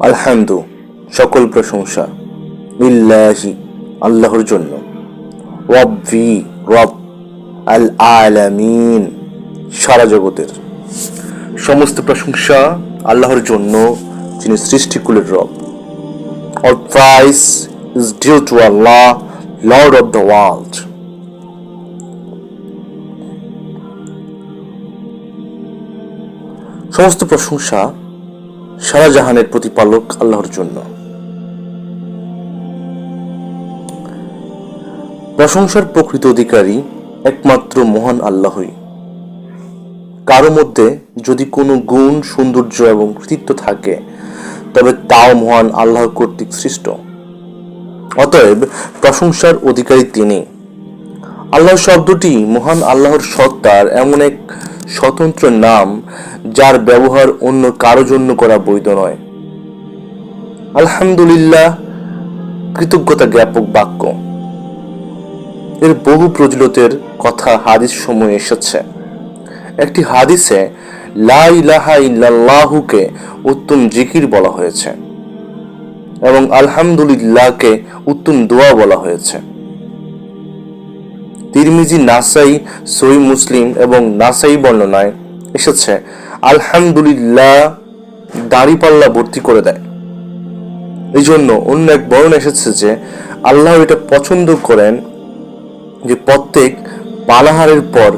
আলহামদু, সকল প্রশংসা লিল্লাহি, আল্লাহর জন্য। রব্বি, রব, আল আলামিন, সারা জগতের। সমস্ত প্রশংসা আল্লাহর জন্য, যিনি সৃষ্টিকুলের রব। All praise is due to Allah, Lord of the world. সমস্ত প্রশংসা সারা জাহানের প্রতিপালক আল্লাহর জন্য। প্রশংসার প্রকৃত অধিকারী একমাত্র মহান আল্লাহই। কারো মধ্যে যদি কোনো গুণ, সৌন্দর্য এবং কৃতিত্ব থাকে, তবে তাও মহান আল্লাহ কর্তৃক সৃষ্ট। অতএব প্রশংসার অধিকারী তিনি। আল্লাহ শব্দটি মহান আল্লাহর সত্তার এমন এক স্বতন্ত্র নাম, যার ব্যবহার অন্য কারো জন্য করা বৈধ নয়। আলহামদুলিল্লাহ কৃতজ্ঞতা জ্ঞাপক বাক্য। এর বহু প্রচলিতের কথা হাদিস সমূহে এসেছে। একটি হাদিসে লা ইলাহা ইল্লাল্লাহুকে উত্তম জিকির বলা হয়েছে এবং আলহামদুলিল্লাহকে উত্তম দোয়া বলা হয়েছে। তিরমিজি, নাসাই, সহিহ মুসলিম এবং নাসাই বর্ণনায় এসেছে আলহামদুলিল্লাহ দাড়িপাল্লা ভর্তি করে দেয়। এই জন্য অন্য এক বর্ণনা এসেছে যে আল্লাহ এটা পছন্দ করেন যে প্রত্যেক পানাহারের পর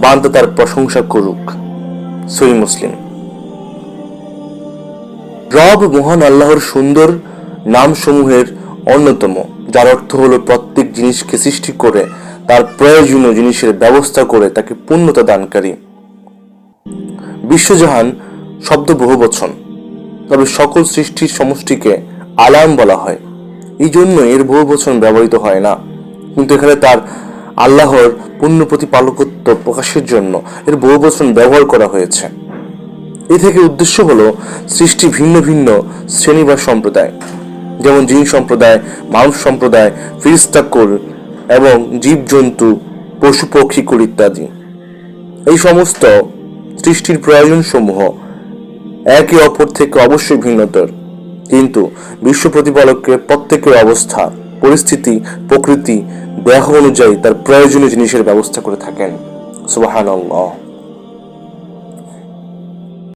বান্দা তার প্রশংসা করুক। সহিহ মুসলিম। রব মহান আল্লাহর সুন্দর নামসমূহের অন্যতম, যার অর্থ হলো প্রত্যেক জিনিসকে সৃষ্টি করে তার প্রয়োজনীয় জিনিসের ব্যবস্থা করে তাকে পূর্ণতা দানকারী। বিশ্বজাহান শব্দ বহুবচন, তবে সকল সৃষ্টির সমষ্টিকে আলাম বলা হয়। এই জন্য এর বহুবচন ব্যবহৃত হয় না, কিন্তু এখানে তার আল্লাহর পূর্ণ প্রতিপালকত্ব প্রকাশের জন্য এর বহুবচন ব্যবহার করা হয়েছে। এ থেকে উদ্দেশ্য হলো সৃষ্টি ভিন্ন ভিন্ন শ্রেণী বা সম্প্রদায়, যেমন জিন সম্প্রদায়, মানুষ সম্প্রদায়, ফেরেশতাকুল এবং জীবজন্তু, পশু পক্ষীকুল ইত্যাদি। এই সমস্ত সৃষ্টির প্রয়োজন সমূহ একে অপর থেকে অবশ্যই ভিন্নতর, কিন্তু বিশ্ব প্রতিপালকের প্রত্যেকের অবস্থা, পরিস্থিতি, প্রকৃতি, দেহ অনুযায়ী তার প্রয়োজনীয় জিনিসের ব্যবস্থা করে থাকেন। সুবহানাল্লাহ।